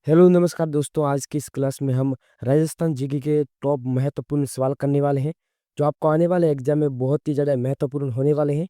Hello नमस्कार दोस्तों। आज की इस क्लास में हम राजस्थान जीके के टॉप महत्वपूर्ण सवाल करने वाले हैं जो आपको आने वाले एग्जाम में बहुत ही ज़्यादा महत्वपूर्ण होने वाले हैं।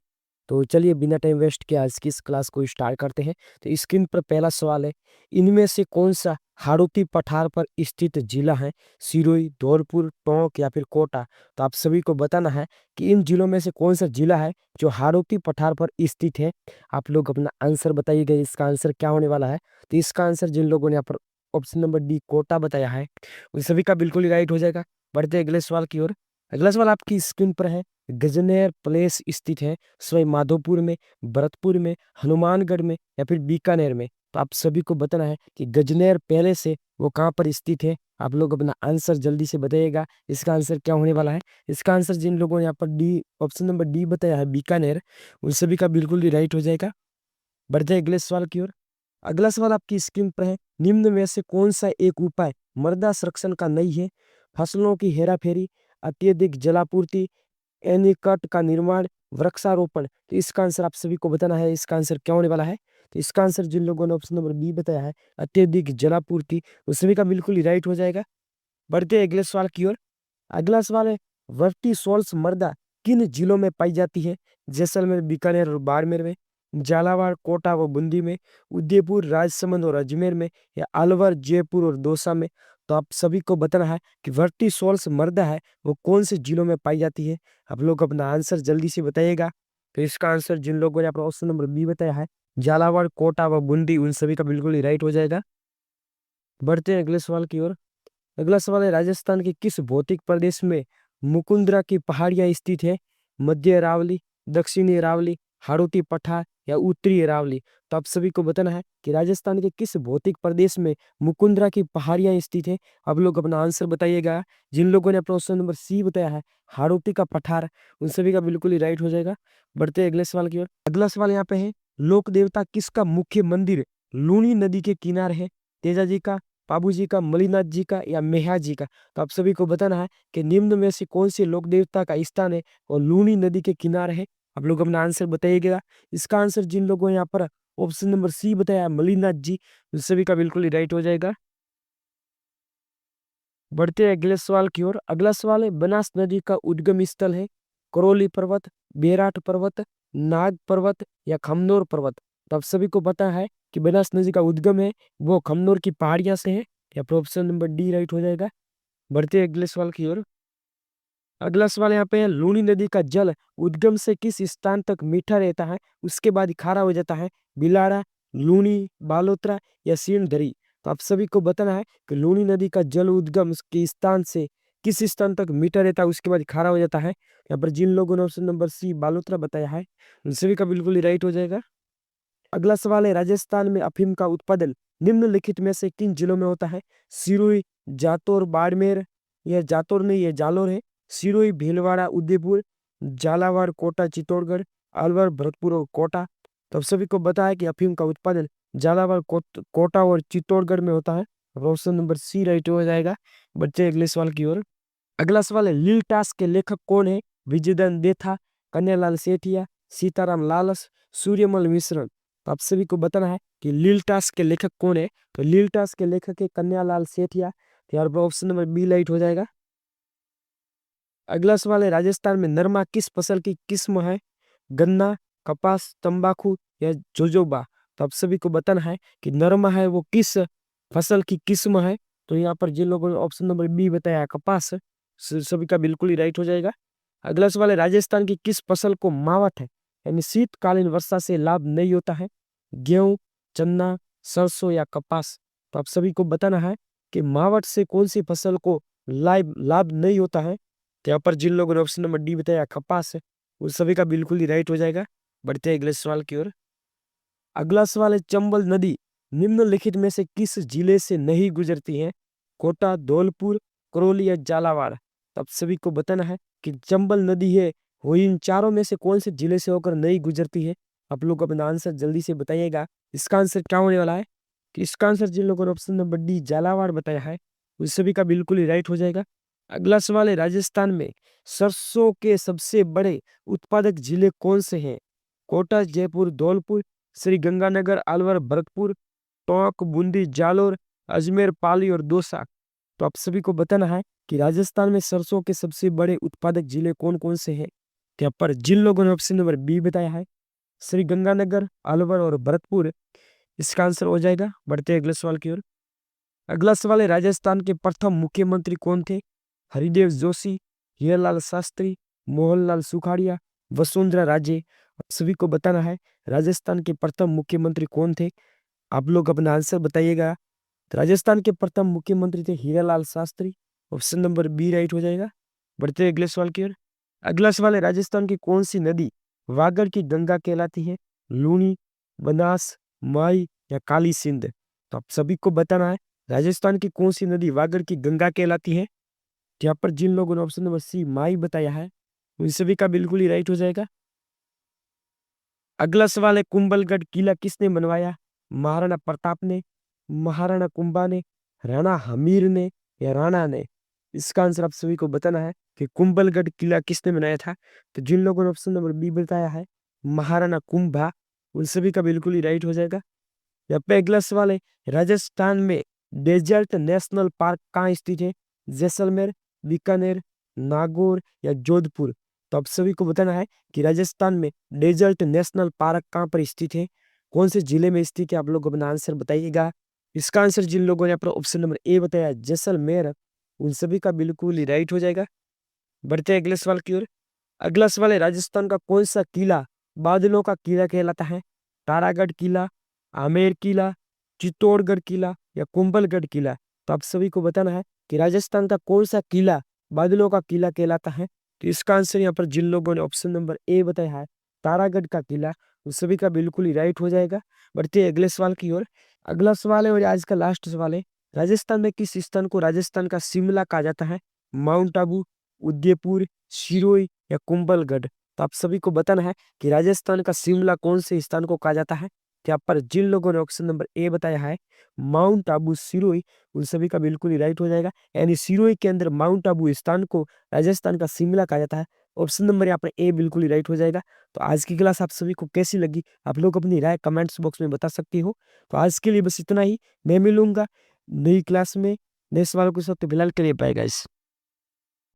तो चलिए बिना टाइम वेस्ट किए आज की इस क्लास को स्टार्ट करते हैं। तो स्क्रीन पर पहला सवाल है, इनमें से कौन सा हाड़ौती पठार पर स्थित जिला है? सिरोही, धौलपुर, टोंक या फिर कोटा? तो आप सभी को बताना है कि इन जिलों में से कौन सा जिला है जो हाड़ौती पठार पर स्थित है। आप लोग अपना आंसर बताइएगा, इसका आंसर क्या होने वाला है। तो इसका आंसर जिन लोगों ने यहाँ पर ऑप्शन नंबर डी कोटा बताया है उन सभी का बिल्कुल ही राइट हो जाएगा। बढ़ते हैं अगले सवाल की ओर। अगला सवाल आपकी स्क्रीन पर है, गजनेर प्लेस स्थित है सवाई माधोपुर में, भरतपुर में, हनुमानगढ़ में या फिर बीकानेर में? तो आप सभी को बताना है कि गजनेर पहले से वो कहाँ पर स्थित है। आप लोग अपना आंसर जल्दी से बताइएगा, इसका आंसर क्या होने वाला है। इसका आंसर जिन लोगों ने यहाँ पर डी ऑप्शन नंबर डी बताया है बीकानेर, उन सभी का बिल्कुल ही राइट हो जाएगा। बढ़ते हैं अगले सवाल की ओर। अगला सवाल आपकी स्क्रीन पर है, निम्न में से कौन सा एक उपाय मृदा संरक्षण का नहीं है? फसलों की हेराफेरी, अत्यधिक जलापूर्ति, एनीकट का निर्माण, वृक्षारोपण? तो इसका आंसर आप सभी को बताना है, इसका आंसर क्या होने वाला है। तो इसका आंसर जिन लोगों ने ऑप्शन नंबर बी बताया है अत्यधिक जलापूर्ति, उस सभी का बिल्कुल ही राइट हो जाएगा। बढ़ते हैं अगले सवाल की ओर। अगला सवाल है, वर्टिसोल्स मृदा किन जिलों में पाई जाती है? जैसलमेर, बीकानेर और बाड़मेर में, झालावाड़, कोटा व बूंदी में, उदयपुर, राजसमंद और अजमेर में, या अलवर, जयपुर और दौसा में? तो आप सभी को बताना है कि वर्टिसोल्स मृदा है वो कौन से जिलों में पाई जाती है। आप लोग अपना आंसर जल्दी से बताइएगा। तो इसका आंसर जिन लोगों ने अपना ऑप्शन नंबर बी बताया है झालावाड़, कोटा व बूंदी, उन सभी का बिल्कुल ही राइट हो जाएगा। बढ़ते हैं अगले सवाल की ओर। अगला सवाल है, राजस्थान के किस भौतिक प्रदेश में मुकुंदरा की पहाड़ियां स्थित है? मध्य अरावली, दक्षिणी अरावली, हाड़ौती पठार या उत्तरी अरावली? तो आप सभी को बताना है कि राजस्थान के किस भौतिक प्रदेश में मुकुंदरा की पहाड़ियां स्थित है। आप लोग अपना आंसर बताइएगा। जिन लोगों ने अपना ऑप्शन नंबर सी बताया है हाड़ौती का पठार, उन सभी का बिल्कुल ही राइट हो जाएगा। बढ़ते हैं अगले सवाल की ओर। अगला सवाल यहाँ पे है, लोक देवता किसका मुख्य मंदिर लूनी नदी के किनारे है? तेजा जी का, पाबू जी का, मलिनाथ जी का या मेहा जी का? तो आप सभी को बताना है कि निम्न में से कौन से लोक देवता का स्थान है और लूनी नदी के किनारे है। आप लोग अपना आंसर बताइएगा। इसका आंसर जिन लोगों ने यहाँ पर ऑप्शन नंबर सी बताया मलिनाथ जी, उन सभी का बिल्कुल ही राइट हो जाएगा। बढ़ते हैं अगले सवाल की ओर। अगला सवाल है, बनास नदी का उद्गम स्थल है करौली पर्वत, बेराट पर्वत, नाग पर्वत या खमनोर पर्वत? तो आप सभी को पता है कि बनास नदी का उद्गम है वो खमनोर की पहाड़ियां से है, या फिर ऑप्शन नंबर डी राइट हो जाएगा। बढ़ते हैं अगले सवाल की ओर। अगला सवाल यहाँ पे है, लूनी नदी का जल उद्गम से किस स्थान तक मीठा रहता है उसके बाद खारा हो जाता है? बिलाड़ा, लूनी, बालोतरा या सीणधरी? तो आप सभी को बताना है कि लूनी नदी का जल उद्गम के स्थान से किस स्थान तक मीठा रहता है उसके बाद खारा हो जाता है। यहाँ पर जिन लोगों ने ऑप्शन नंबर सी बालोतरा बताया है उन सभी का बिल्कुल ही राइट हो जाएगा। अगला सवाल है, राजस्थान में अफीम का उत्पादन निम्नलिखित में से किन जिलों में होता है? सिरोही, जातौर, बाड़मेर, यह जातौर नहीं ये जालोर है, सिरोही, भीलवाड़ा, उदयपुर, झालावाड़, कोटा, चित्तौड़गढ़, अलवर, भरतपुर और कोटा? तो आप सभी को पता है कि अफीम का उत्पादन झालावाड़, कोटा और चित्तौड़गढ़ में होता है। ऑप्शन नंबर सी राइट हो जाएगा। बच्चे अगले सवाल की ओर। अगला सवाल है, लील टास्क के लेखक कौन है? विजयदान देथा, कन्यालाल सेठिया, सीताराम लालस, सूर्यमल मिश्र? तो आप सभी को बताना है कि लील टास्क के लेखक कौन है। तो लील टास्क के लेखक है कन्यालाल सेठिया। तो यार ऑप्शन नंबर बी राइट हो जाएगा। अगला सवाल है, राजस्थान में नरमा किस फसल की किस्म है? गन्ना, कपास, तंबाकू या जोजोबा? तो आप सभी को बताना है कि नरमा है वो किस फसल की किस्म है। तो यहाँ पर जिन लोगों ने ऑप्शन नंबर बी बताया है कपास, सभी का बिल्कुल ही राइट हो जाएगा। अगला सवाल है, राजस्थान की किस फसल को मावठ है यानी शीतकालीन वर्षा से लाभ नहीं होता है? गेहूं, चना, सरसों या कपास? तो आप सभी को बताना है कि मावठ से कौन सी फसल को लाभ लाभ नहीं होता है। तो यहाँ पर जिन लोगों ने ऑप्शन नंबर डी बताया कपास है, उस सभी का बिल्कुल ही राइट हो जाएगा। बढ़ते हैं अगले सवाल की ओर। अगला सवाल है, चंबल नदी निम्नलिखित में से किस जिले से नहीं गुजरती है? कोटा, धौलपुर, करौली या झालावाड़? तो आप सभी को बताना है कि चंबल नदी है वो इन चारों में से कौन से जिले से होकर नहीं गुजरती है। आप लोग अपना आंसर जल्दी से बताइएगा। इसका आंसर क्या होने वाला है कि इसका आंसर जिन लोगों ने ऑप्शन नंबर डी झालावाड़ बताया है उस सभी का बिल्कुल ही राइट हो जाएगा। अगला सवाल है, राजस्थान में सरसों के सबसे बड़े उत्पादक जिले कौन से हैं? कोटा, जयपुर, धौलपुर, श्री गंगानगर, अलवर, भरतपुर, टोंक, बूंदी, जालोर अजमेर, पाली और दौसा। तो आप सभी को बताना है कि राजस्थान में सरसों के सबसे बड़े उत्पादक जिले कौन कौन से हैं। यहाँ पर जिन लोगों ने ऑप्शन नंबर बी बताया है, श्री गंगानगर, अलवर और भरतपुर, इसका आंसर हो जाएगा। बढ़ते हैं अगले सवाल की ओर। अगला सवाल है, राजस्थान के प्रथम मुख्यमंत्री कौन थे। हरिदेव जोशी, हीरालाल शास्त्री, मोहनलाल सुखाड़िया, वसुंधरा राजे। आप सभी को बताना है राजस्थान के प्रथम मुख्यमंत्री कौन थे। आप लोग अपना आंसर बताइएगा। तो राजस्थान के प्रथम मुख्यमंत्री थे Hiralal Shastri. Option number B right हो जाएगा। बढ़ते हैं अगले सवाल की ओर। अगला सवाल है, राजस्थान की कौन सी नदी वागड़ की गंगा कहलाती है। लूनी, बनास, माई या काली सिंध। तो आप सभी को बताना है राजस्थान की कौन सी नदी वागड़ की गंगा कहलाती है। यहाँ पर जिन लोगों ने ऑप्शन नंबर सी माई बताया है उन सभी का बिल्कुल ही राइट हो जाएगा। अगला सवाल है, कुंभलगढ़ किला किसने बनवाया। महाराणा प्रताप ने, महाराणा कुंभा ने, राणा हमीर ने या राणा ने। इसका आंसर आप सभी को बताना है कि कुंभलगढ़ किला किसने बनाया था। तो जिन लोगों ने ऑप्शन नंबर बी बताया है महाराणा कुंभा, उन सभी का बिल्कुल ही राइट हो जाएगा। यहाँ पे अगला सवाल है, राजस्थान में डेजर्ट नेशनल पार्क कहाँ स्थित है। जैसलमेर, बीकानेर, नागौर या जोधपुर। तो आप सभी को बताना है कि राजस्थान में डेजर्ट नेशनल पार्क कहाँ पर स्थित है, कौन से जिले में स्थित है। आप लोग अपना आंसर बताइएगा। इसका आंसर जिन लोगों ने अपना ऑप्शन नंबर ए बताया जैसलमेर, उन सभी का बिल्कुल ही राइट हो जाएगा। बढ़ते हैं अगले सवाल की ओर। अगला सवाल है, राजस्थान का कौन सा किला बादलों का किला कहलाता है। तारागढ़ किला, आमेर किला, चित्तौड़गढ़ किला या कुंभलगढ़ किला। तो आप सभी को बताना है कि राजस्थान का कौन सा किला बादलों का किला कहलाता है। तो इसका आंसर यहाँ पर जिन लोगों ने ऑप्शन नंबर ए बताया है तारागढ़ का किला, उन सभी का बिल्कुल ही राइट हो जाएगा। बढ़ते हैं अगले सवाल की ओर। अगला सवाल है और आज का लास्ट सवाल है, राजस्थान में किस स्थान को राजस्थान का शिमला कहा जाता है। माउंट आबू, उदयपुर, सिरोही या कुंभलगढ़। तो आप सभी को बताना है कि राजस्थान का शिमला कौन से स्थान को कहा जाता है। यहाँ पर जिन लोगों ने ऑप्शन नंबर ए बताया है माउंट आबू, सिरोही, उन सभी का बिल्कुल ही राइट हो जाएगा। यानी सिरोही के अंदर माउंट आबू स्थान को राजस्थान का शिमला कहा जाता है। ऑप्शन नंबर यहाँ पर ए बिल्कुल ही राइट हो जाएगा। तो आज की क्लास आप सभी को कैसी लगी, आप लोग अपनी राय कमेंट्स बॉक्स में बता सकती हो। तो आज के लिए बस इतना ही। मैं मिलूंगा नई क्लास में नए सवालों के साथ। तो फिलहाल के लिए बाय गाइस।